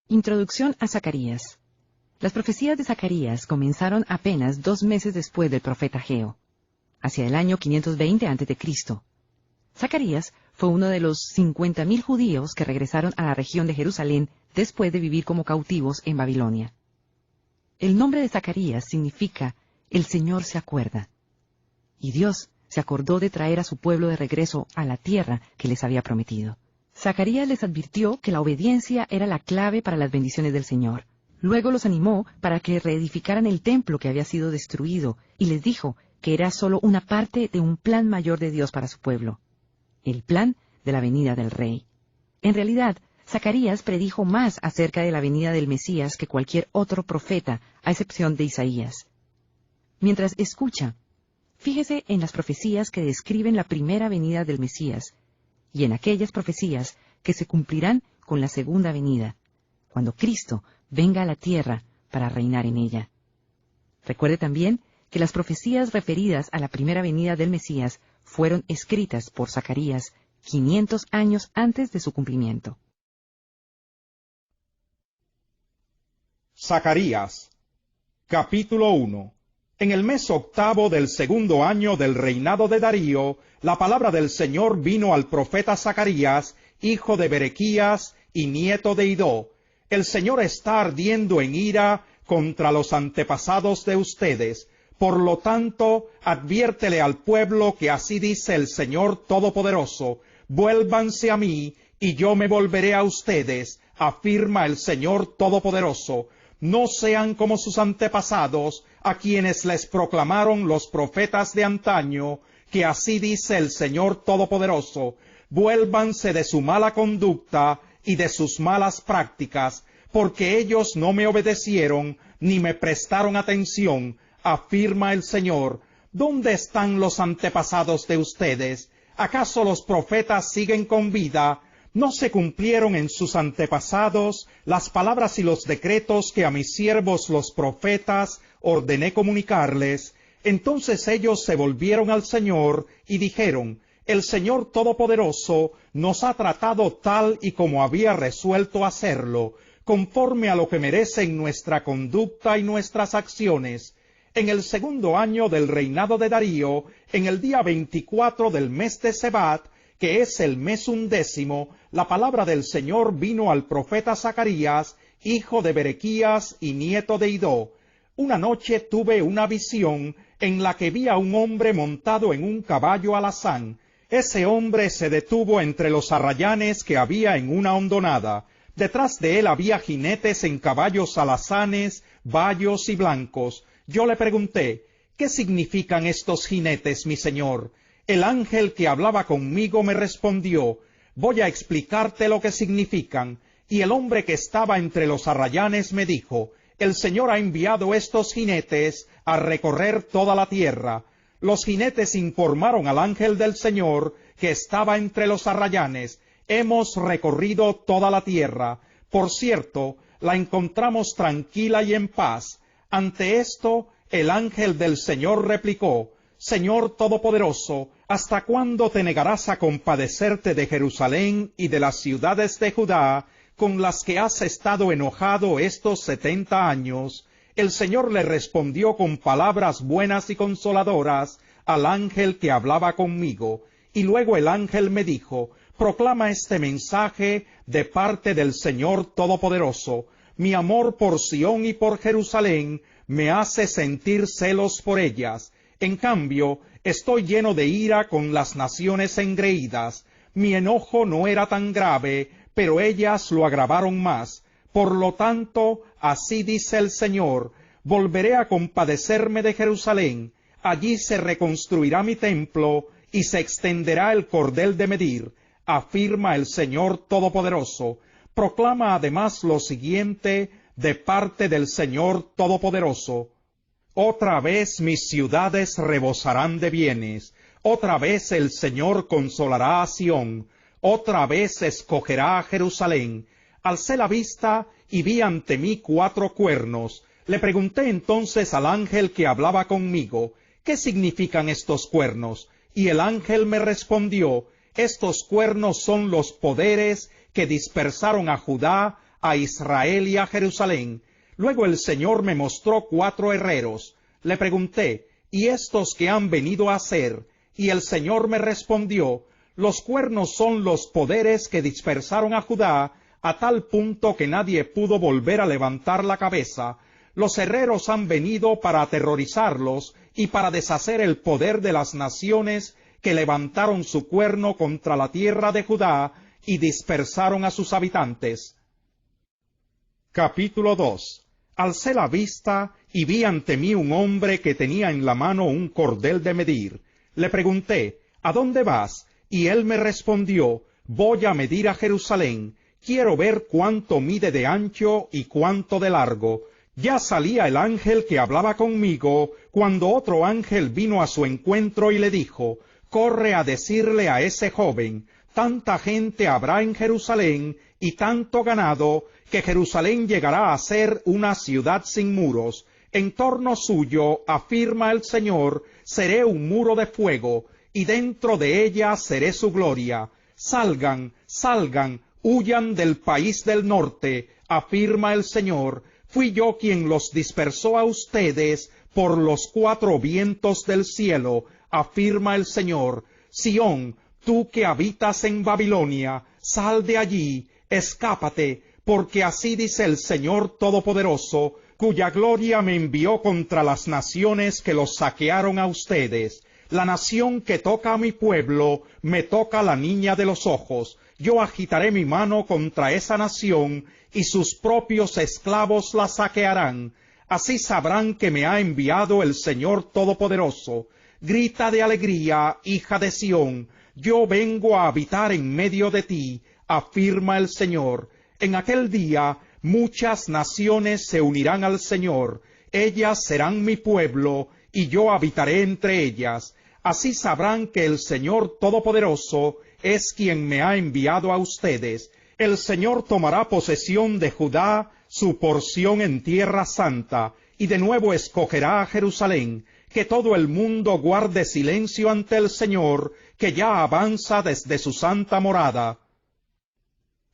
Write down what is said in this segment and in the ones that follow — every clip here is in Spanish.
Introducción a Zacarías. Las profecías de Zacarías comenzaron apenas 2 meses después del profeta Ageo, hacia el año 520 a.C. Zacarías fue uno de los 50.000 judíos que regresaron a la región de Jerusalén después de vivir como cautivos en Babilonia. El nombre de Zacarías significa «El Señor se acuerda», y Dios se acordó de traer a su pueblo de regreso a la tierra que les había prometido. Zacarías les advirtió que la obediencia era la clave para las bendiciones del Señor. Luego los animó para que reedificaran el templo que había sido destruido, y les dijo que era solo una parte de un plan mayor de Dios para su pueblo, el plan de la venida del Rey. En realidad, Zacarías predijo más acerca de la venida del Mesías que cualquier otro profeta, a excepción de Isaías. Mientras escucha, fíjese en las profecías que describen la primera venida del Mesías, y en aquellas profecías que se cumplirán con la segunda venida, cuando Cristo venga a la tierra para reinar en ella. Recuerde también que las profecías referidas a la primera venida del Mesías fueron escritas por Zacarías 500 años antes de su cumplimiento. Zacarías, capítulo 1. En el mes 8 del segundo año del reinado de Darío, la palabra del Señor vino al profeta Zacarías, hijo de Berequías y nieto de Idó. El Señor está ardiendo en ira contra los antepasados de ustedes. Por lo tanto, adviértele al pueblo que así dice el Señor Todopoderoso: vuélvanse a mí, y yo me volveré a ustedes, afirma el Señor Todopoderoso. No sean como sus antepasados, a quienes les proclamaron los profetas de antaño, que así dice el Señor Todopoderoso: vuélvanse de su mala conducta y de sus malas prácticas, porque ellos no me obedecieron ni me prestaron atención, afirma el Señor. ¿Dónde están los antepasados de ustedes? ¿Acaso los profetas siguen con vida? ¿No se cumplieron en sus antepasados las palabras y los decretos que a mis siervos los profetas ordené comunicarles? Entonces ellos se volvieron al Señor y dijeron: el Señor Todopoderoso nos ha tratado tal y como había resuelto hacerlo, conforme a lo que merecen nuestra conducta y nuestras acciones. En el segundo año del reinado de Darío, en el día 24 del mes de Sebat, que es el mes 11, la palabra del Señor vino al profeta Zacarías, hijo de Berequías y nieto de Idó. Una noche tuve una visión en la que vi a un hombre montado en un caballo alazán. Ese hombre se detuvo entre los arrayanes que había en una hondonada. Detrás de él había jinetes en caballos alazanes, bayos y blancos. Yo le pregunté: ¿qué significan estos jinetes, mi señor? El ángel que hablaba conmigo me respondió: voy a explicarte lo que significan. Y el hombre que estaba entre los arrayanes me dijo: el Señor ha enviado estos jinetes a recorrer toda la tierra. Los jinetes informaron al ángel del Señor que estaba entre los arrayanes: hemos recorrido toda la tierra. Por cierto, la encontramos tranquila y en paz. Ante esto, el ángel del Señor replicó: Señor Todopoderoso, ¿hasta cuándo te negarás a compadecerte de Jerusalén y de las ciudades de Judá, con las que has estado enojado estos 70 años? El Señor le respondió con palabras buenas y consoladoras al ángel que hablaba conmigo, y luego el ángel me dijo: proclama este mensaje de parte del Señor Todopoderoso: mi amor por Sión y por Jerusalén me hace sentir celos por ellas. En cambio, estoy lleno de ira con las naciones engreídas. Mi enojo no era tan grave, pero ellas lo agravaron más. Por lo tanto, así dice el Señor: volveré a compadecerme de Jerusalén. Allí se reconstruirá mi templo y se extenderá el cordel de medir, afirma el Señor Todopoderoso. Proclama además lo siguiente de parte del Señor Todopoderoso: otra vez mis ciudades rebosarán de bienes, otra vez el Señor consolará a Sión, otra vez escogerá a Jerusalén. Alcé la vista y vi ante mí 4 cuernos. Le pregunté entonces al ángel que hablaba conmigo: ¿qué significan estos cuernos? Y el ángel me respondió: estos cuernos son los poderes que dispersaron a Judá a Israel y a Jerusalén. Luego el Señor me mostró 4 herreros. Le pregunté, ¿y estos qué han venido a hacer? Y el Señor me respondió, los cuernos son los poderes que dispersaron a Judá, a tal punto que nadie pudo volver a levantar la cabeza. Los herreros han venido para aterrorizarlos y para deshacer el poder de las naciones que levantaron su cuerno contra la tierra de Judá y dispersaron a sus habitantes. Capítulo 2. Alcé la vista y vi ante mí un hombre que tenía en la mano un cordel de medir. Le pregunté, ¿a dónde vas? Y él me respondió, voy a medir a Jerusalén. Quiero ver cuánto mide de ancho y cuánto de largo. Ya salía el ángel que hablaba conmigo, cuando otro ángel vino a su encuentro y le dijo, corre a decirle a ese joven, tanta gente habrá en Jerusalén y tanto ganado, que Jerusalén llegará a ser una ciudad sin muros. En torno suyo, afirma el Señor, seré un muro de fuego, y dentro de ella seré su gloria. Salgan, salgan, huyan del país del norte, afirma el Señor. Fui yo quien los dispersó a ustedes por los 4 vientos del cielo, afirma el Señor. Sión, tú que habitas en Babilonia, sal de allí, escápate, porque así dice el Señor Todopoderoso, cuya gloria me envió contra las naciones que los saquearon a ustedes. La nación que toca a mi pueblo, me toca la niña de los ojos. Yo agitaré mi mano contra esa nación, y sus propios esclavos la saquearán. Así sabrán que me ha enviado el Señor Todopoderoso. Grita de alegría, hija de Sión, yo vengo a habitar en medio de ti, afirma el Señor. En aquel día muchas naciones se unirán al Señor, ellas serán mi pueblo, y yo habitaré entre ellas. Así sabrán que el Señor Todopoderoso es quien me ha enviado a ustedes. El Señor tomará posesión de Judá, su porción en tierra santa, y de nuevo escogerá a Jerusalén. Que todo el mundo guarde silencio ante el Señor, que ya avanza desde su santa morada.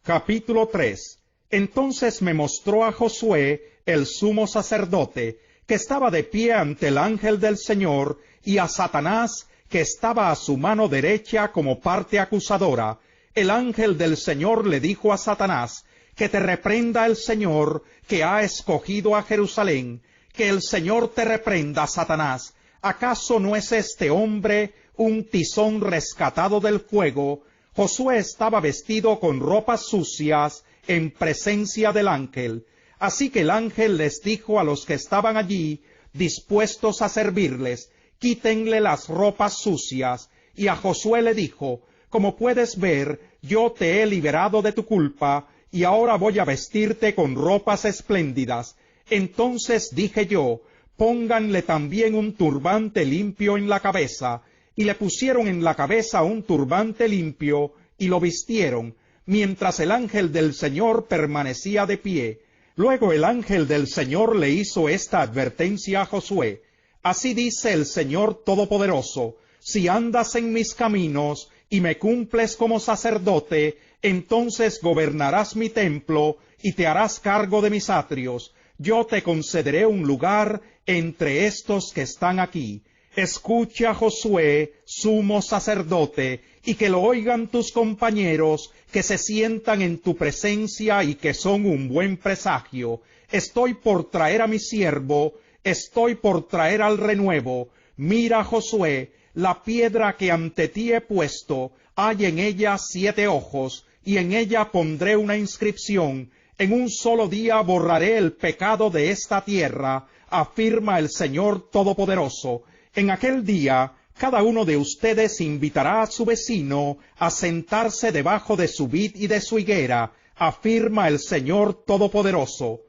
Capítulo 3. Entonces me mostró a Josué, el sumo sacerdote, que estaba de pie ante el ángel del Señor, y a Satanás, que estaba a su mano derecha como parte acusadora. El ángel del Señor le dijo a Satanás, que te reprenda el Señor, que ha escogido a Jerusalén. Que el Señor te reprenda, Satanás. ¿Acaso no es este hombre un tizón rescatado del fuego? Josué estaba vestido con ropas sucias en presencia del ángel. Así que el ángel les dijo a los que estaban allí, dispuestos a servirles, quítenle las ropas sucias. Y a Josué le dijo, como puedes ver, yo te he liberado de tu culpa, y ahora voy a vestirte con ropas espléndidas. Entonces dije yo, pónganle también un turbante limpio en la cabeza, y le pusieron en la cabeza un turbante limpio, y lo vistieron, mientras el ángel del Señor permanecía de pie. Luego el ángel del Señor le hizo esta advertencia a Josué, así dice el Señor Todopoderoso, si andas en mis caminos, y me cumples como sacerdote, entonces gobernarás mi templo, y te harás cargo de mis atrios. Yo te concederé un lugar entre estos que están aquí. Escucha, Josué, sumo sacerdote, y que lo oigan tus compañeros, que se sientan en tu presencia y que son un buen presagio. Estoy por traer a mi siervo, estoy por traer al renuevo. Mira, Josué, la piedra que ante ti he puesto, hay en ella 7 ojos, y en ella pondré una inscripción. En un solo día borraré el pecado de esta tierra, afirma el Señor Todopoderoso. En aquel día, cada uno de ustedes invitará a su vecino a sentarse debajo de su vid y de su higuera, afirma el Señor Todopoderoso.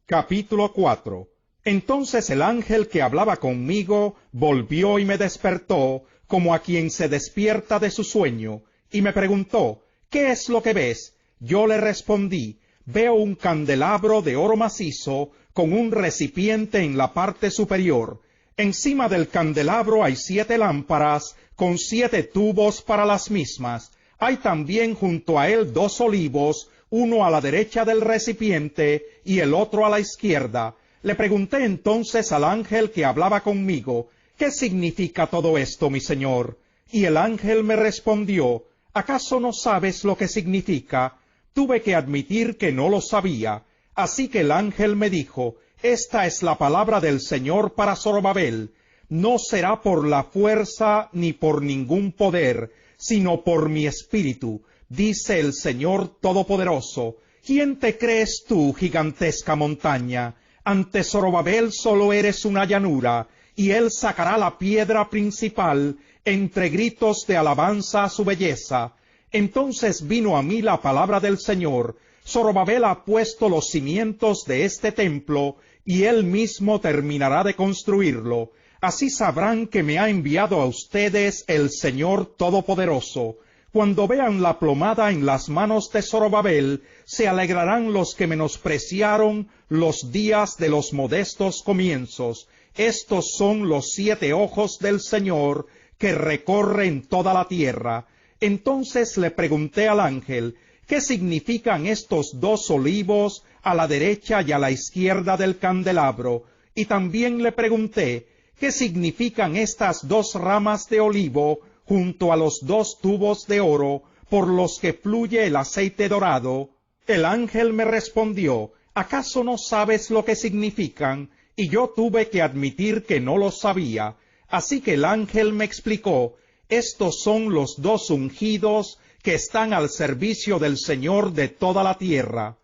Capítulo 4. Entonces el ángel que hablaba conmigo volvió y me despertó, como a quien se despierta de su sueño, y me preguntó, ¿qué es lo que ves? Yo le respondí, veo un candelabro de oro macizo, con un recipiente en la parte superior. Encima del candelabro hay 7 lámparas, con 7 tubos para las mismas. Hay también junto a él 2 olivos, uno a la derecha del recipiente y el otro a la izquierda. Le pregunté entonces al ángel que hablaba conmigo, ¿qué significa todo esto, mi señor? Y el ángel me respondió, ¿acaso no sabes lo que significa? Tuve que admitir que no lo sabía. Así que el ángel me dijo, esta es la palabra del Señor para Zorobabel. No será por la fuerza ni por ningún poder, sino por mi espíritu, dice el Señor Todopoderoso. ¿Quién te crees tú, gigantesca montaña? Ante Zorobabel solo eres una llanura, y él sacará la piedra principal entre gritos de alabanza a su belleza. Entonces vino a mí la palabra del Señor. Zorobabel ha puesto los cimientos de este templo, y él mismo terminará de construirlo. Así sabrán que me ha enviado a ustedes el Señor Todopoderoso. Cuando vean la plomada en las manos de Zorobabel, se alegrarán los que menospreciaron los días de los modestos comienzos. Estos son los 7 ojos del Señor que recorren toda la tierra. Entonces le pregunté al ángel, ¿qué significan estos 2 olivos a la derecha y a la izquierda del candelabro? Y también le pregunté, ¿qué significan estas 2 ramas de olivo junto a los 2 tubos de oro por los que fluye el aceite dorado? El ángel me respondió, ¿acaso no sabes lo que significan? Y yo tuve que admitir que no lo sabía. Así que el ángel me explicó, estos son los 2 ungidos que están al servicio del Señor de toda la tierra.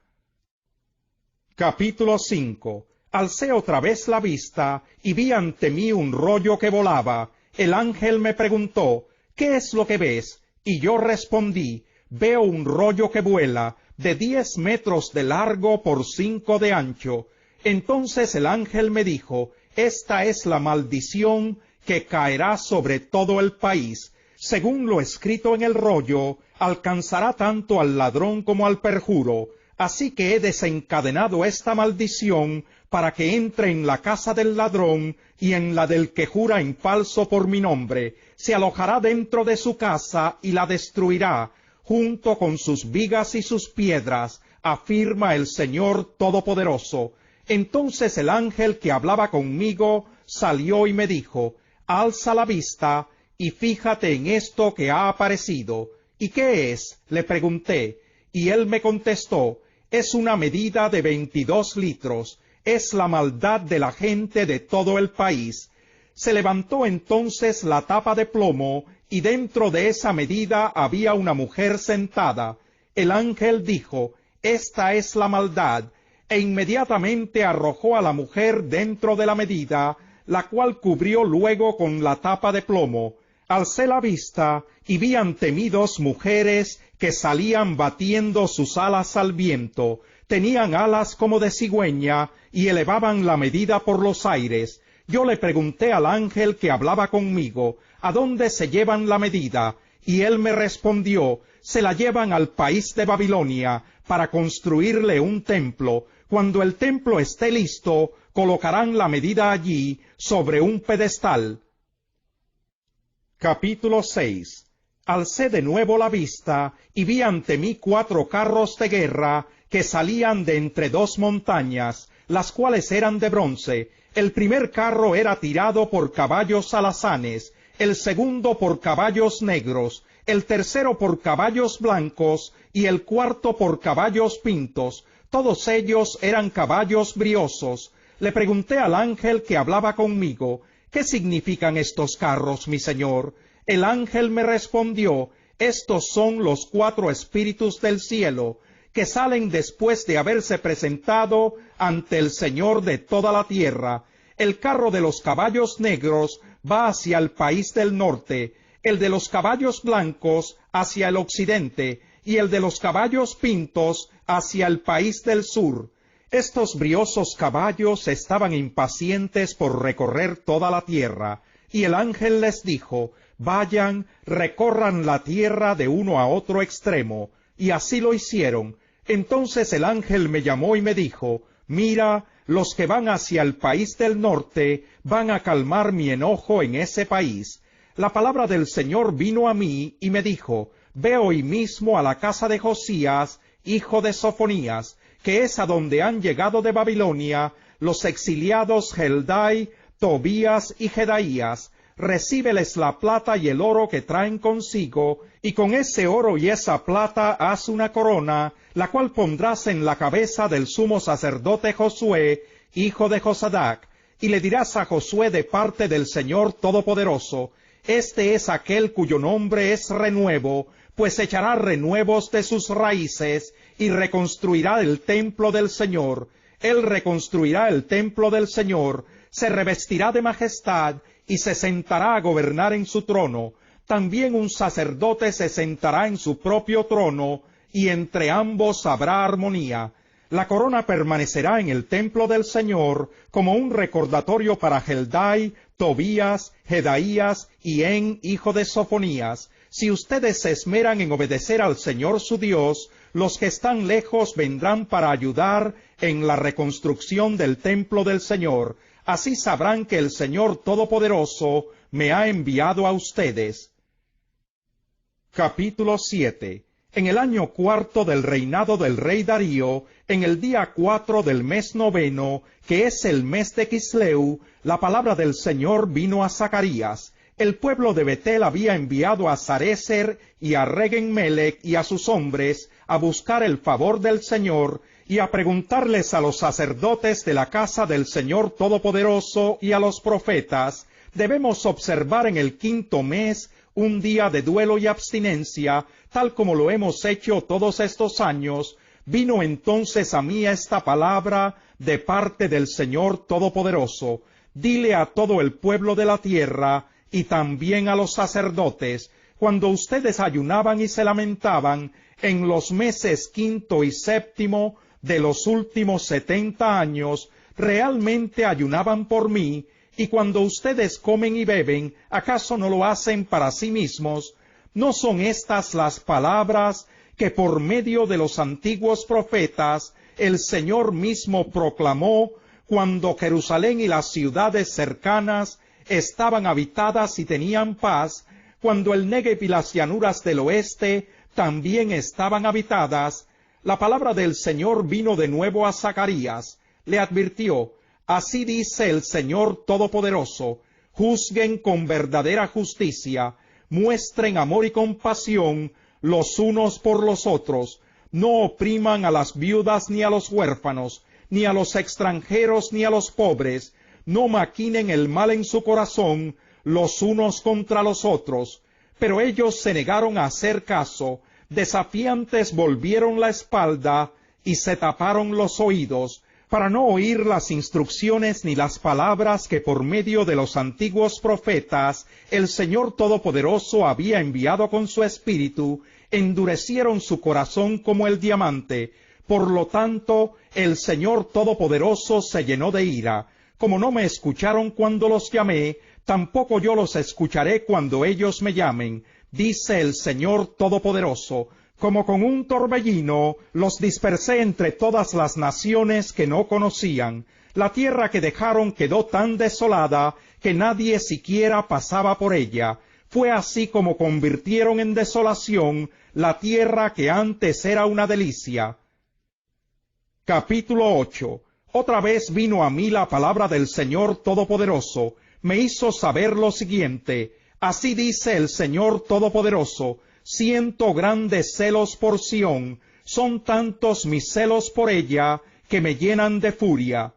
Capítulo 5. Alcé otra vez la vista y vi ante mí un rollo que volaba. El ángel me preguntó, ¿qué es lo que ves? Y yo respondí, veo un rollo que vuela, de 10 metros de largo por 5 de ancho. Entonces el ángel me dijo, esta es la maldición que caerá sobre todo el país. Según lo escrito en el rollo, alcanzará tanto al ladrón como al perjuro. Así que he desencadenado esta maldición para que entre en la casa del ladrón y en la del que jura en falso por mi nombre. Se alojará dentro de su casa y la destruirá, junto con sus vigas y sus piedras, afirma el Señor Todopoderoso. Entonces el ángel que hablaba conmigo salió y me dijo, alza la vista y fíjate en esto que ha aparecido. ¿Y qué es? Le pregunté, y él me contestó, es una medida de 22 litros, es la maldad de la gente de todo el país. Se levantó entonces la tapa de plomo, y dentro de esa medida había una mujer sentada. El ángel dijo, esta es la maldad, e inmediatamente arrojó a la mujer dentro de la medida, la cual cubrió luego con la tapa de plomo. Alcé la vista, y vi ante mí 2 mujeres que salían batiendo sus alas al viento. Tenían alas como de cigüeña, y elevaban la medida por los aires. Yo le pregunté al ángel que hablaba conmigo, ¿a dónde se llevan la medida? Y él me respondió, se la llevan al país de Babilonia, para construirle un templo. Cuando el templo esté listo, colocarán la medida allí, sobre un pedestal. Capítulo 6. Alcé de nuevo la vista, y vi ante mí 4 carros de guerra, que salían de entre 2 montañas, las cuales eran de bronce. El primer carro era tirado por caballos alazanes, el segundo por caballos negros, el tercero por caballos blancos, y el cuarto por caballos pintos. Todos ellos eran caballos briosos. Le pregunté al ángel que hablaba conmigo, ¿qué significan estos carros, mi señor? El ángel me respondió, estos son los 4 espíritus del cielo, que salen después de haberse presentado ante el Señor de toda la tierra. El carro de los caballos negros va hacia el país del norte, el de los caballos blancos hacia el occidente, y el de los caballos pintos hacia el país del sur. Estos briosos caballos estaban impacientes por recorrer toda la tierra, y el ángel les dijo, vayan, recorran la tierra de uno a otro extremo, y así lo hicieron. Entonces el ángel me llamó y me dijo, mira, los que van hacia el país del norte van a calmar mi enojo en ese país. La palabra del Señor vino a mí y me dijo, ve hoy mismo a la casa de Josías hijo de Sofonías, que es a donde han llegado de Babilonia los exiliados Heldai, Tobías y Jedaías. Recíbeles la plata y el oro que traen consigo, y con ese oro y esa plata haz una corona, la cual pondrás en la cabeza del sumo sacerdote Josué, hijo de Josadac, y le dirás a Josué de parte del Señor Todopoderoso: este es aquel cuyo nombre es Renuevo, pues echará renuevos de sus raíces, y reconstruirá el templo del Señor. Él reconstruirá el templo del Señor, se revestirá de majestad, y se sentará a gobernar en su trono. También un sacerdote se sentará en su propio trono, y entre ambos habrá armonía. La corona permanecerá en el templo del Señor como un recordatorio para Heldai, Tobías, Jedaías y En, hijo de Sofonías. Si ustedes se esmeran en obedecer al Señor su Dios, los que están lejos vendrán para ayudar en la reconstrucción del templo del Señor. Así sabrán que el Señor Todopoderoso me ha enviado a ustedes. Capítulo 7. En el año 4 del reinado del rey Darío, en el día 4 del mes 9, que es el mes de Quisleu, la palabra del Señor vino a Zacarías. El pueblo de Betel había enviado a Sarecer y a Regen-Melech y a sus hombres a buscar el favor del Señor y a preguntarles a los sacerdotes de la casa del Señor Todopoderoso y a los profetas: debemos observar en el 5º mes un día de duelo y abstinencia, tal como lo hemos hecho todos estos años. Vino entonces a mí esta palabra de parte del Señor Todopoderoso: dile a todo el pueblo de la tierra y también a los sacerdotes: cuando ustedes ayunaban y se lamentaban en los meses 5º y 7º de los últimos 70 años, realmente ayunaban por mí. Y cuando ustedes comen y beben, ¿acaso no lo hacen para sí mismos? ¿No son estas las palabras que por medio de los antiguos profetas el Señor mismo proclamó cuando Jerusalén y las ciudades cercanas estaban habitadas y tenían paz, cuando el Negev y las llanuras del oeste también estaban habitadas? La palabra del Señor vino de nuevo a Zacarías. Le advirtió: así dice el Señor Todopoderoso: juzguen con verdadera justicia, muestren amor y compasión los unos por los otros, no opriman a las viudas ni a los huérfanos, ni a los extranjeros ni a los pobres, no maquinen el mal en su corazón los unos contra los otros. Pero ellos se negaron a hacer caso, desafiantes volvieron la espalda y se taparon los oídos, para no oír las instrucciones ni las palabras que por medio de los antiguos profetas el Señor Todopoderoso había enviado con su espíritu. Endurecieron su corazón como el diamante. Por lo tanto, el Señor Todopoderoso se llenó de ira. Como no me escucharon cuando los llamé, tampoco yo los escucharé cuando ellos me llamen, dice el Señor Todopoderoso. Como con un torbellino los dispersé entre todas las naciones que no conocían. La tierra que dejaron quedó tan desolada que nadie siquiera pasaba por ella. Fue así como convirtieron en desolación la tierra que antes era una delicia. Capítulo 8. Otra vez vino a mí la palabra del Señor Todopoderoso. Me hizo saber lo siguiente: así dice el Señor Todopoderoso: siento grandes celos por Sión, son tantos mis celos por ella que me llenan de furia.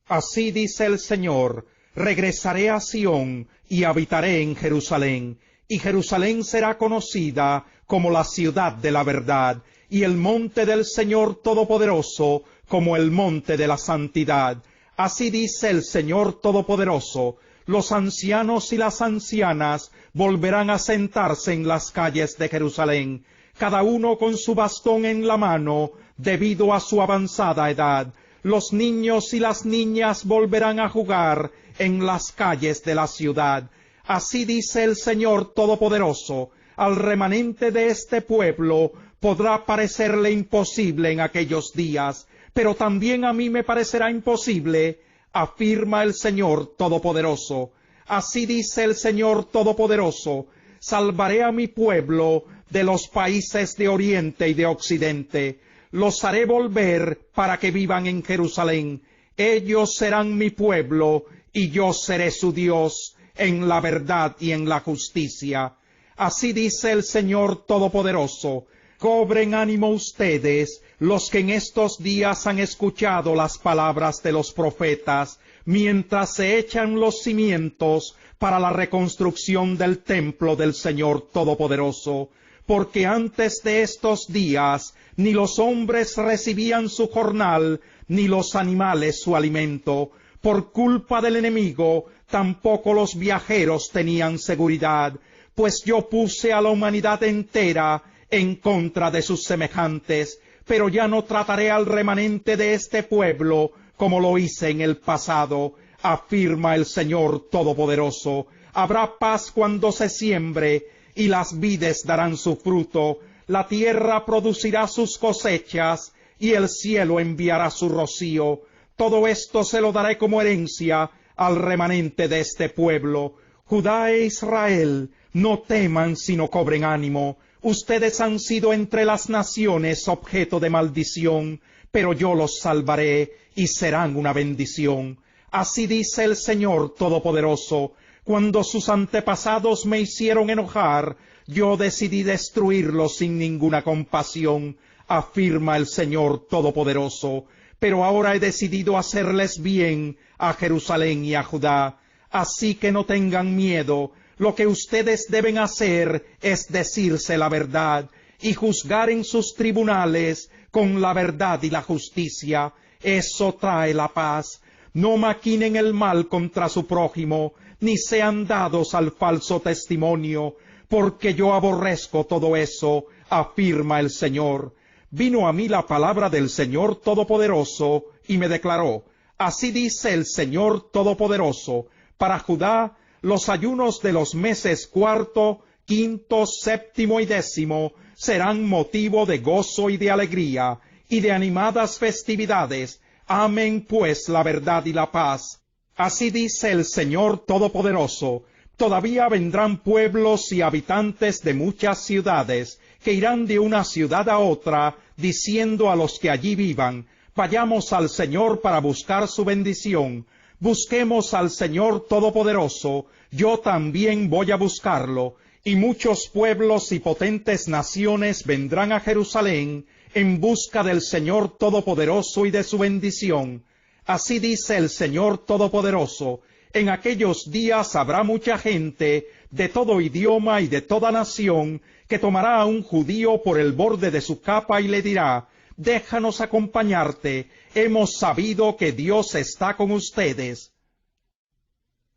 Así dice el Señor: regresaré a Sión y habitaré en Jerusalén, y Jerusalén será conocida como la ciudad de la verdad, y el monte del Señor Todopoderoso como el monte de la santidad. Así dice el Señor Todopoderoso: los ancianos y las ancianas volverán a sentarse en las calles de Jerusalén, cada uno con su bastón en la mano, debido a su avanzada edad. Los niños y las niñas volverán a jugar en las calles de la ciudad. Así dice el Señor Todopoderoso: al remanente de este pueblo podrá parecerle imposible en aquellos días, pero también a mí me parecerá imposible, afirma el Señor Todopoderoso. Así dice el Señor Todopoderoso: salvaré a mi pueblo de los países de oriente y de occidente. los haré volver para que vivan en Jerusalén. Ellos serán mi pueblo, y yo seré su Dios, en la verdad y en la justicia. Así dice el Señor Todopoderoso. Cobren ánimo ustedes, los que en estos días han escuchado las palabras de los profetas, mientras se echan los cimientos para la reconstrucción del templo del Señor Todopoderoso. Porque antes de estos días ni los hombres recibían su jornal, ni los animales su alimento. Por culpa del enemigo, tampoco los viajeros tenían seguridad, pues yo puse a la humanidad entera en contra de sus semejantes, pero ya no trataré al remanente de este pueblo como lo hice en el pasado, afirma el Señor Todopoderoso. Habrá paz cuando se siembre, y las vides darán su fruto, la tierra producirá sus cosechas, y el cielo enviará su rocío. Todo esto se lo daré como herencia al remanente de este pueblo. Judá e Israel, no teman sino cobren ánimo. Ustedes han sido entre las naciones objeto de maldición, pero yo los salvaré y serán una bendición. Así dice el Señor Todopoderoso. Cuando sus antepasados me hicieron enojar, yo decidí destruirlos sin ninguna compasión, afirma el Señor Todopoderoso. Pero ahora he decidido hacerles bien a Jerusalén y a Judá. Así que no tengan miedo. Lo que ustedes deben hacer es decirse la verdad y juzgar en sus tribunales con la verdad y la justicia. Eso trae la paz. No maquinen el mal contra su prójimo, ni sean dados al falso testimonio, porque yo aborrezco todo eso, afirma el Señor. Vino a mí la palabra del Señor Todopoderoso, y me declaró, así dice el Señor Todopoderoso, para Judá, los ayunos de los meses cuarto, quinto, séptimo y décimo serán motivo de gozo y de alegría, y de animadas festividades. Amen pues la verdad y la paz. Así dice el Señor Todopoderoso. Todavía vendrán pueblos y habitantes de muchas ciudades, que irán de una ciudad a otra, diciendo a los que allí vivan, vayamos al Señor para buscar su bendición. Busquemos al Señor Todopoderoso, yo también voy a buscarlo, y muchos pueblos y potentes naciones vendrán a Jerusalén en busca del Señor Todopoderoso y de su bendición. Así dice el Señor Todopoderoso, en aquellos días habrá mucha gente de todo idioma y de toda nación que tomará a un judío por el borde de su capa y le dirá, déjanos acompañarte, hemos sabido que Dios está con ustedes.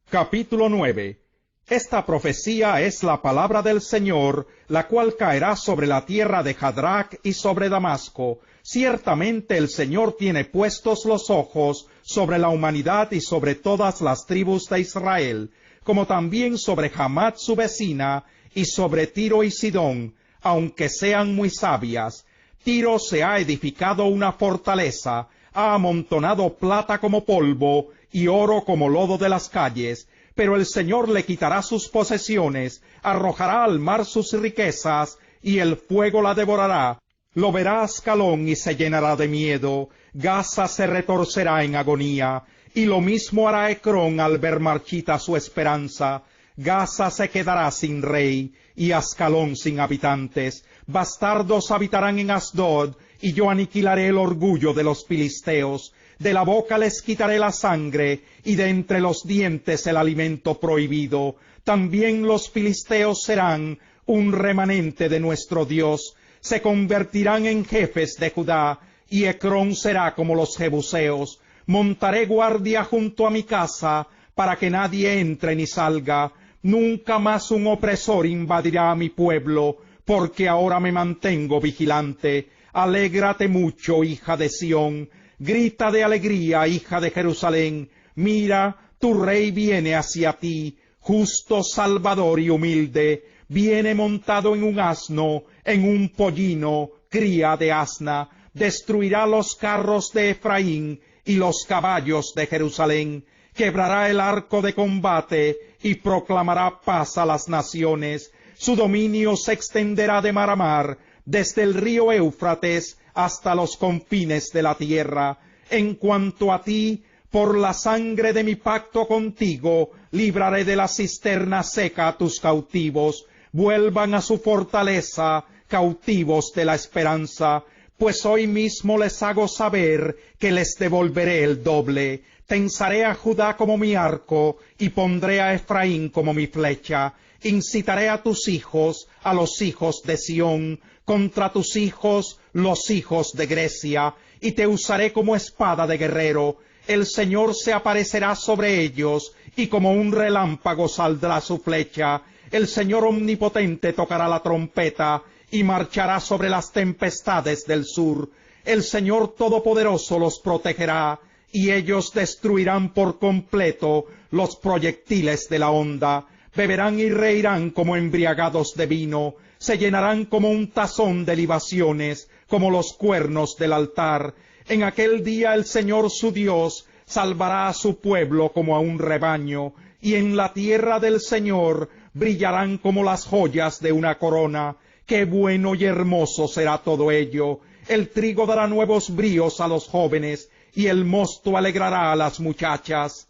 Capítulo 9. Esta profecía es la palabra del Señor, la cual caerá sobre la tierra de Jadrac y sobre Damasco. Ciertamente el Señor tiene puestos los ojos sobre la humanidad y sobre todas las tribus de Israel, como también sobre Hamat su vecina, y sobre Tiro y Sidón, aunque sean muy sabias. Tiro se ha edificado una fortaleza, ha amontonado plata como polvo y oro como lodo de las calles, pero el Señor le quitará sus posesiones, arrojará al mar sus riquezas, y el fuego la devorará. Lo verá Ascalón y se llenará de miedo, Gaza se retorcerá en agonía, y lo mismo hará Ecrón al ver marchita su esperanza. Gaza se quedará sin rey, y Ascalón sin habitantes. Bastardos habitarán en Asdod, y yo aniquilaré el orgullo de los filisteos. De la boca les quitaré la sangre, y de entre los dientes el alimento prohibido. También los filisteos serán un remanente de nuestro Dios. Se convertirán en jefes de Judá, y Ecrón será como los jebuseos. Montaré guardia junto a mi casa, para que nadie entre ni salga. Nunca más un opresor invadirá a mi pueblo, porque ahora me mantengo vigilante. Alégrate mucho, hija de Sión. Grita de alegría, hija de Jerusalén. Mira, tu rey viene hacia ti, justo, salvador y humilde. Viene montado en un asno, en un pollino, cría de asna. Destruirá los carros de Efraín y los caballos de Jerusalén. Quebrará el arco de combate y proclamará paz a las naciones. Su dominio se extenderá de mar a mar, desde el río Éufrates hasta los confines de la tierra. En cuanto a ti, por la sangre de mi pacto contigo, libraré de la cisterna seca a tus cautivos. Vuelvan a su fortaleza, cautivos de la esperanza, pues hoy mismo les hago saber que les devolveré el doble. Tensaré a Judá como mi arco, y pondré a Efraín como mi flecha. Incitaré a tus hijos, a los hijos de Sión, contra tus hijos, los hijos de Grecia, y te usaré como espada de guerrero. El Señor se aparecerá sobre ellos, y como un relámpago saldrá su flecha. El Señor omnipotente tocará la trompeta, y marchará sobre las tempestades del sur. El Señor Todopoderoso los protegerá, y ellos destruirán por completo los proyectiles de la onda. Beberán y reirán como embriagados de vino, se llenarán como un tazón de libaciones, como los cuernos del altar. En aquel día el Señor su Dios salvará a su pueblo como a un rebaño, y en la tierra del Señor brillarán como las joyas de una corona. Qué bueno y hermoso será todo ello. El trigo dará nuevos bríos a los jóvenes, y el mosto alegrará a las muchachas.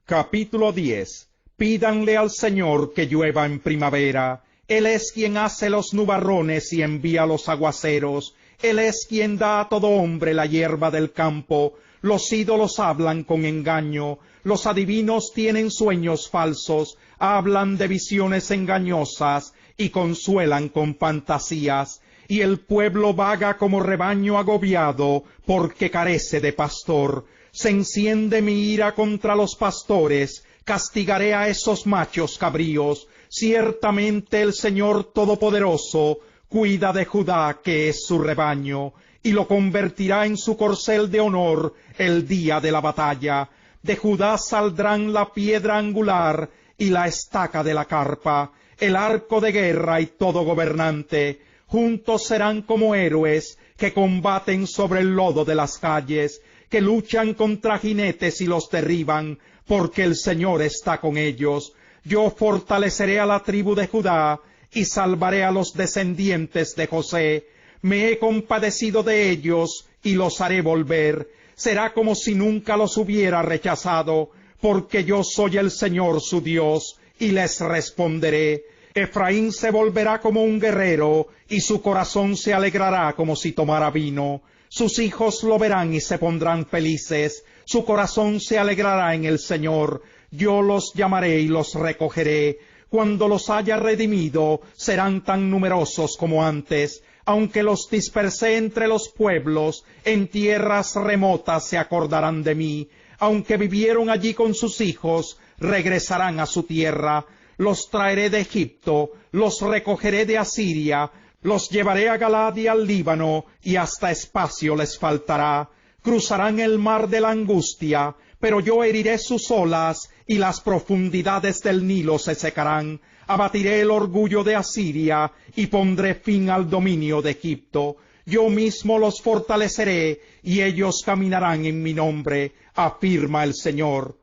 Capítulo 10. Pídanle al Señor que llueva en primavera. Él es quien hace los nubarrones y envía los aguaceros. Él es quien da a todo hombre la hierba del campo. Los ídolos hablan con engaño. Los adivinos tienen sueños falsos. Hablan de visiones engañosas y consuelan con fantasías. Y el pueblo vaga como rebaño agobiado porque carece de pastor. Se enciende mi ira contra los pastores. Castigaré a esos machos cabríos. Ciertamente el Señor Todopoderoso cuida de Judá, que es su rebaño, y lo convertirá en su corcel de honor el día de la batalla. De Judá saldrán la piedra angular y la estaca de la carpa, el arco de guerra y todo gobernante. Juntos serán como héroes que combaten sobre el lodo de las calles, que luchan contra jinetes y los derriban, porque el Señor está con ellos. Yo fortaleceré a la tribu de Judá, y salvaré a los descendientes de José. Me he compadecido de ellos, y los haré volver. Será como si nunca los hubiera rechazado, porque yo soy el Señor su Dios, y les responderé. Efraín se volverá como un guerrero, y su corazón se alegrará como si tomara vino. Sus hijos lo verán y se pondrán felices. Su corazón se alegrará en el Señor. Yo los llamaré y los recogeré. Cuando los haya redimido, serán tan numerosos como antes. Aunque los dispersé entre los pueblos, en tierras remotas se acordarán de mí. Aunque vivieron allí con sus hijos, regresarán a su tierra. Los traeré de Egipto, los recogeré de Asiria, los llevaré a Galaad y al Líbano, y hasta espacio les faltará. Cruzarán el mar de la angustia, pero yo heriré sus olas, y las profundidades del Nilo se secarán. Abatiré el orgullo de Asiria, y pondré fin al dominio de Egipto. Yo mismo los fortaleceré, y ellos caminarán en mi nombre, afirma el Señor.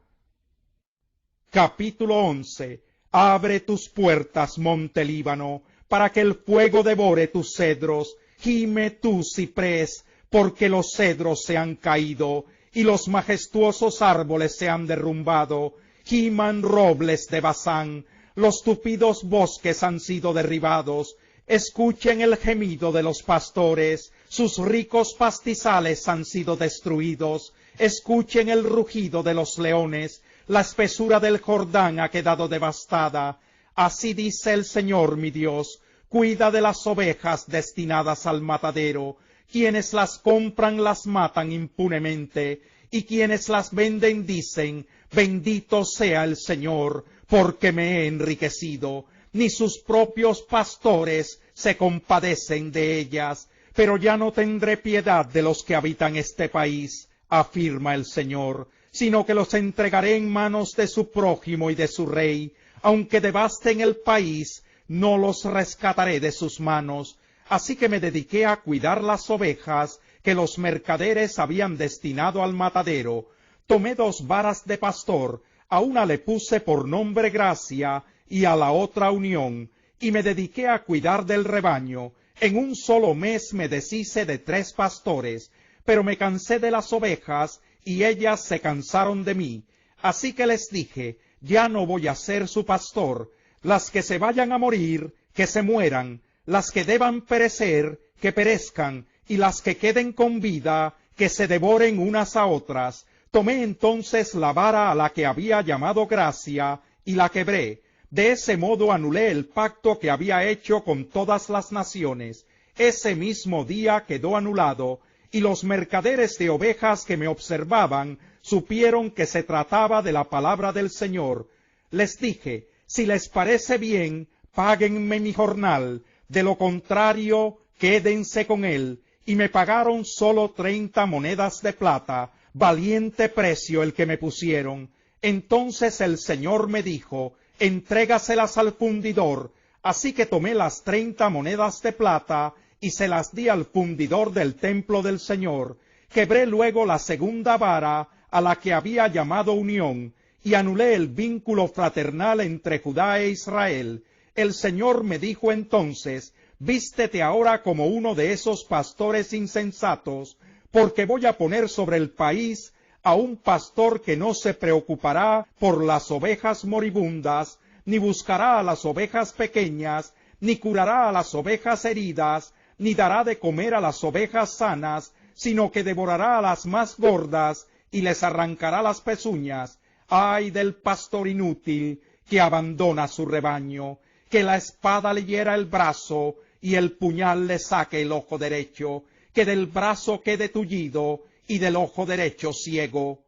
Capítulo 11. Abre tus puertas, monte Líbano, para que el fuego devore tus cedros. Gime tú, ciprés, porque los cedros se han caído, y los majestuosos árboles se han derrumbado. Giman robles de Basán, los tupidos bosques han sido derribados. Escuchen el gemido de los pastores, sus ricos pastizales han sido destruidos. Escuchen el rugido de los leones, la espesura del Jordán ha quedado devastada. Así dice el Señor mi Dios, cuida de las ovejas destinadas al matadero. Quienes las compran las matan impunemente, y quienes las venden dicen, bendito sea el Señor, porque me he enriquecido. Ni sus propios pastores se compadecen de ellas, pero ya no tendré piedad de los que habitan este país, afirma el Señor, sino que los entregaré en manos de su prójimo y de su rey. Aunque devasten el país, no los rescataré de sus manos. Así que me dediqué a cuidar las ovejas que los mercaderes habían destinado al matadero. Tomé 2 varas de pastor, a una le puse por nombre Gracia, y a la otra Unión, y me dediqué a cuidar del rebaño. En un solo mes me deshice de 3 pastores, pero me cansé de las ovejas, y ellas se cansaron de mí. Así que les dije, ya no voy a ser su pastor. Las que se vayan a morir, que se mueran. Las que deban perecer, que perezcan. Y las que queden con vida, que se devoren unas a otras. Tomé entonces la vara a la que había llamado gracia, y la quebré. De ese modo anulé el pacto que había hecho con todas las naciones. Ese mismo día quedó anulado, y los mercaderes de ovejas que me observaban supieron que se trataba de la palabra del Señor. Les dije, si les parece bien, páguenme mi jornal, de lo contrario, quédense con él. Y me pagaron solo 30 monedas de plata, valiente precio el que me pusieron. Entonces el Señor me dijo, entrégaselas al fundidor. Así que tomé las 30 monedas de plata, y se las di al fundidor del templo del Señor. Quebré luego la segunda vara, a la que había llamado unión, y anulé el vínculo fraternal entre Judá e Israel. El Señor me dijo entonces, vístete ahora como uno de esos pastores insensatos, porque voy a poner sobre el país a un pastor que no se preocupará por las ovejas moribundas, ni buscará a las ovejas pequeñas, ni curará a las ovejas heridas, ni dará de comer a las ovejas sanas, sino que devorará a las más gordas, y les arrancará las pezuñas. ¡Ay del pastor inútil, que abandona su rebaño! Que la espada le hiera el brazo, y el puñal le saque el ojo derecho, que del brazo quede tullido, y del ojo derecho ciego.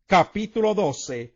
Capítulo 12.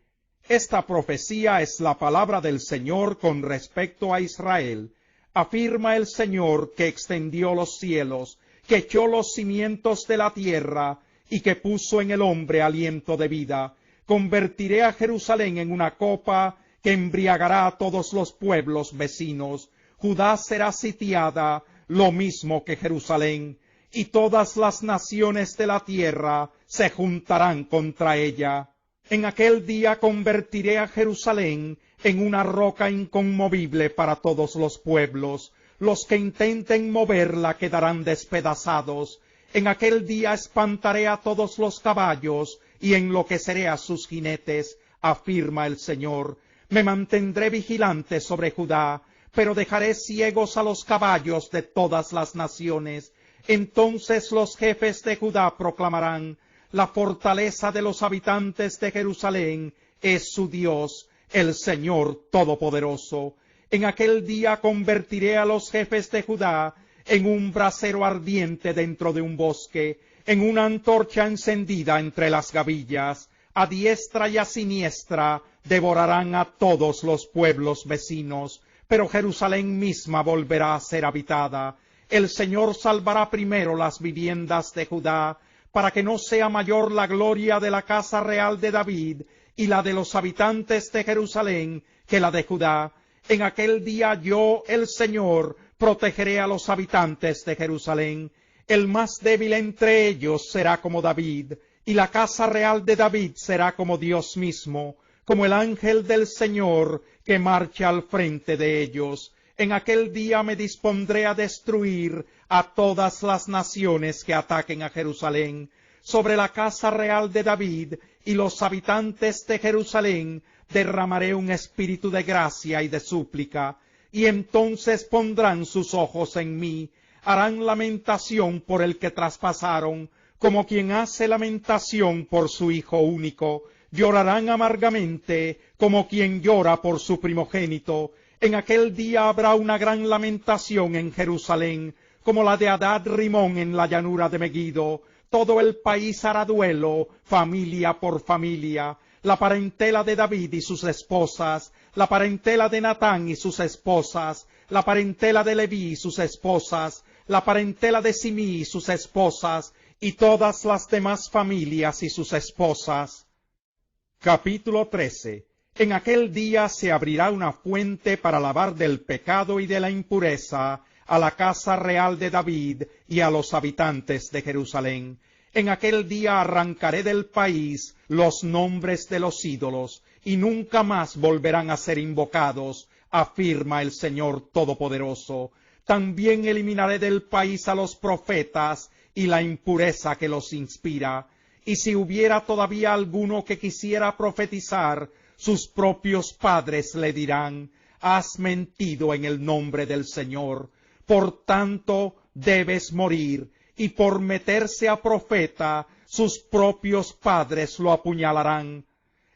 Esta profecía es la palabra del Señor con respecto a Israel. Afirma el Señor que extendió los cielos, que echó los cimientos de la tierra, y que puso en el hombre aliento de vida. Convertiré a Jerusalén en una copa que embriagará a todos los pueblos vecinos. Judá será sitiada, lo mismo que Jerusalén, y todas las naciones de la tierra se juntarán contra ella. En aquel día convertiré a Jerusalén en una roca inconmovible para todos los pueblos. Los que intenten moverla quedarán despedazados. En aquel día espantaré a todos los caballos y enloqueceré a sus jinetes, afirma el Señor. Me mantendré vigilante sobre Judá, pero dejaré ciegos a los caballos de todas las naciones. Entonces los jefes de Judá proclamarán, la fortaleza de los habitantes de Jerusalén es su Dios, el Señor Todopoderoso. En aquel día convertiré a los jefes de Judá en un brasero ardiente dentro de un bosque, en una antorcha encendida entre las gavillas. A diestra y a siniestra devorarán a todos los pueblos vecinos, pero Jerusalén misma volverá a ser habitada. El Señor salvará primero las viviendas de Judá, para que no sea mayor la gloria de la casa real de David y la de los habitantes de Jerusalén que la de Judá. En aquel día yo, el Señor, protegeré a los habitantes de Jerusalén. El más débil entre ellos será como David, y la casa real de David será como Dios mismo, como el ángel del Señor que marcha al frente de ellos. En aquel día me dispondré a destruir a todas las naciones que ataquen a Jerusalén. Sobre la casa real de David y los habitantes de Jerusalén derramaré un espíritu de gracia y de súplica, y entonces pondrán sus ojos en mí, harán lamentación por el que traspasaron, como quien hace lamentación por su hijo único, llorarán amargamente como quien llora por su primogénito. En aquel día habrá una gran lamentación en Jerusalén, como la de Hadad Rimón en la llanura de Megiddo. Todo el país hará duelo, familia por familia, la parentela de David y sus esposas, la parentela de Natán y sus esposas, la parentela de Leví y sus esposas, la parentela de Simí y sus esposas, y todas las demás familias y sus esposas. Capítulo 13. En aquel día se abrirá una fuente para lavar del pecado y de la impureza a la casa real de David y a los habitantes de Jerusalén. En aquel día arrancaré del país los nombres de los ídolos, y nunca más volverán a ser invocados, afirma el Señor Todopoderoso. También eliminaré del país a los profetas y la impureza que los inspira. Y si hubiera todavía alguno que quisiera profetizar, sus propios padres le dirán: has mentido en el nombre del Señor. Por tanto, debes morir. Y por meterse a profeta, sus propios padres lo apuñalarán.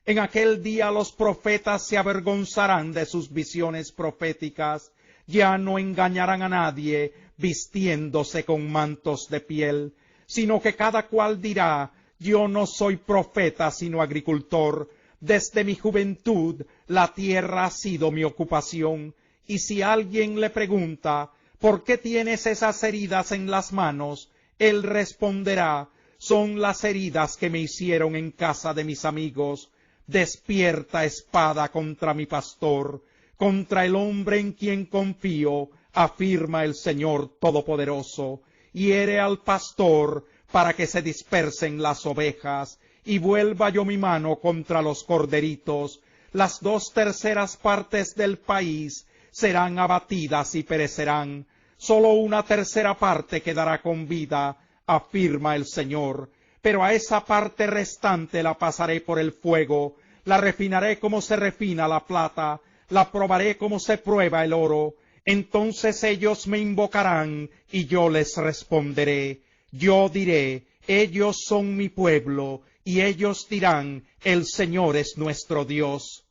En aquel día los profetas se avergonzarán de sus visiones proféticas. Ya no engañarán a nadie vistiéndose con mantos de piel, sino que cada cual dirá: yo no soy profeta sino agricultor. Desde mi juventud la tierra ha sido mi ocupación. Y si alguien le pregunta: ¿por qué tienes esas heridas en las manos?, él responderá: son las heridas que me hicieron en casa de mis amigos. Despierta espada contra mi pastor, contra el hombre en quien confío, afirma el Señor Todopoderoso. Hiere al pastor para que se dispersen las ovejas, y vuelva yo mi mano contra los corderitos. Las 2/3 partes del país serán abatidas y perecerán. Solo 1/3 parte quedará con vida, afirma el Señor. Pero a esa parte restante la pasaré por el fuego, la refinaré como se refina la plata, la probaré como se prueba el oro. Entonces ellos me invocarán, y yo les responderé. Yo diré: ellos son mi pueblo, y ellos dirán: el Señor es nuestro Dios.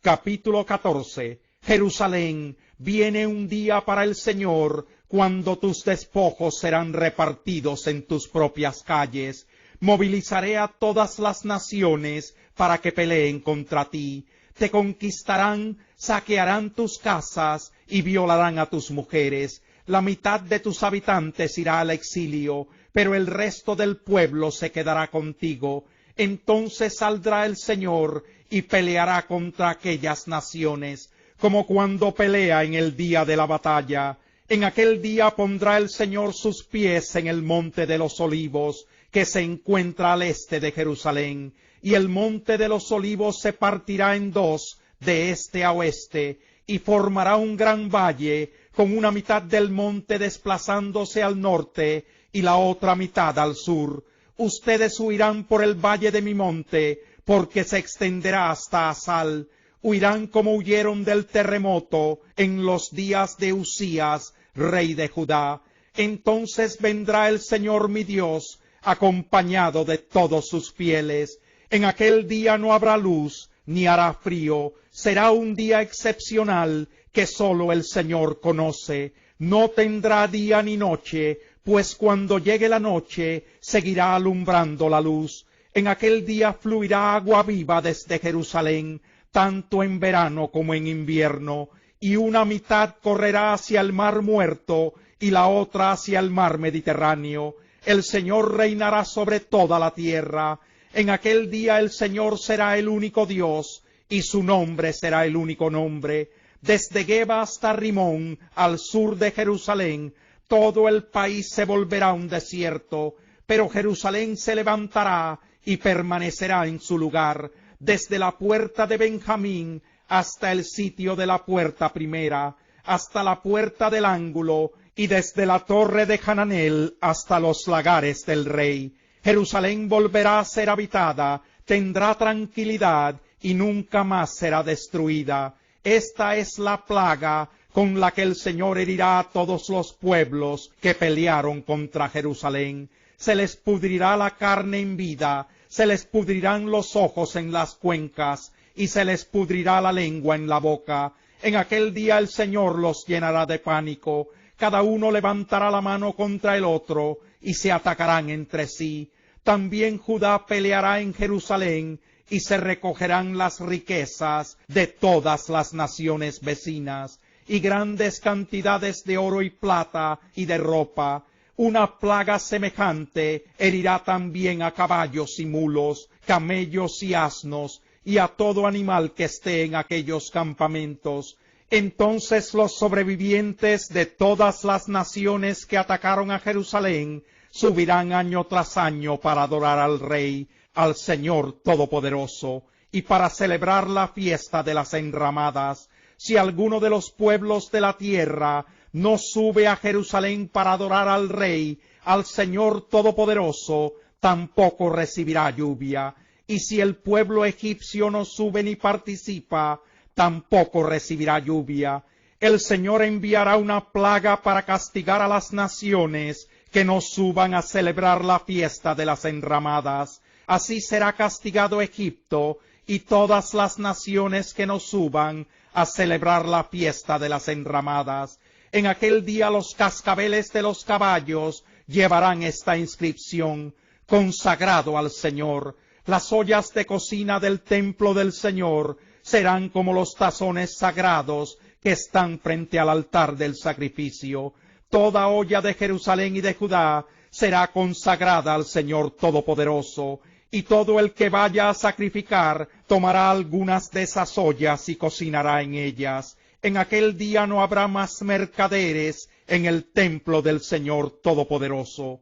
Capítulo 14. Jerusalén, viene un día para el Señor, cuando tus despojos serán repartidos en tus propias calles. Movilizaré a todas las naciones para que peleen contra ti. Te conquistarán, saquearán tus casas y violarán a tus mujeres. La mitad de tus habitantes irá al exilio, pero el resto del pueblo se quedará contigo. Entonces saldrá el Señor y peleará contra aquellas naciones, como cuando pelea en el día de la batalla. En aquel día pondrá el Señor sus pies en el monte de los olivos, que se encuentra al este de Jerusalén, y el monte de los olivos se partirá en dos, de este a oeste, y formará un gran valle, con una mitad del monte desplazándose al norte, y la otra mitad al sur. Ustedes huirán por el valle de mi monte, porque se extenderá hasta Asal. Huirán como huyeron del terremoto en los días de Usías, rey de Judá. Entonces vendrá el Señor mi Dios, acompañado de todos sus fieles. En aquel día no habrá luz, ni hará frío. Será un día excepcional que sólo el Señor conoce. No tendrá día ni noche, pues cuando llegue la noche seguirá alumbrando la luz. En aquel día fluirá agua viva desde Jerusalén, tanto en verano como en invierno, y una mitad correrá hacia el mar Muerto y la otra hacia el mar Mediterráneo. El Señor reinará sobre toda la tierra. En aquel día el Señor será el único Dios, y su nombre será el único nombre. Desde Geba hasta Rimón, al sur de Jerusalén, todo el país se volverá un desierto, pero Jerusalén se levantará y permanecerá en su lugar, desde la puerta de Benjamín hasta el sitio de la puerta primera, hasta la puerta del ángulo, y desde la torre de Hananel hasta los lagares del rey. Jerusalén volverá a ser habitada, tendrá tranquilidad y nunca más será destruida. Esta es la plaga con la que el Señor herirá a todos los pueblos que pelearon contra Jerusalén. Se les pudrirá la carne en vida, se les pudrirán los ojos en las cuencas, y se les pudrirá la lengua en la boca. En aquel día el Señor los llenará de pánico, cada uno levantará la mano contra el otro, y se atacarán entre sí. También Judá peleará en Jerusalén, y se recogerán las riquezas de todas las naciones vecinas, y grandes cantidades de oro y plata y de ropa. Una plaga semejante herirá también a caballos y mulos, camellos y asnos, y a todo animal que esté en aquellos campamentos. Entonces los sobrevivientes de todas las naciones que atacaron a Jerusalén subirán año tras año para adorar al Rey, al Señor Todopoderoso, y para celebrar la fiesta de las enramadas. Si alguno de los pueblos de la tierra no sube a Jerusalén para adorar al Rey, al Señor Todopoderoso, tampoco recibirá lluvia. Y si el pueblo egipcio no sube ni participa, tampoco recibirá lluvia. El Señor enviará una plaga para castigar a las naciones que no suban a celebrar la fiesta de las enramadas. Así será castigado Egipto y todas las naciones que no suban a celebrar la fiesta de las enramadas. En aquel día los cascabeles de los caballos llevarán esta inscripción: consagrado al Señor. Las ollas de cocina del templo del Señor serán como los tazones sagrados que están frente al altar del sacrificio. Toda olla de Jerusalén y de Judá será consagrada al Señor Todopoderoso, y todo el que vaya a sacrificar tomará algunas de esas ollas y cocinará en ellas. En aquel día no habrá más mercaderes en el templo del Señor Todopoderoso.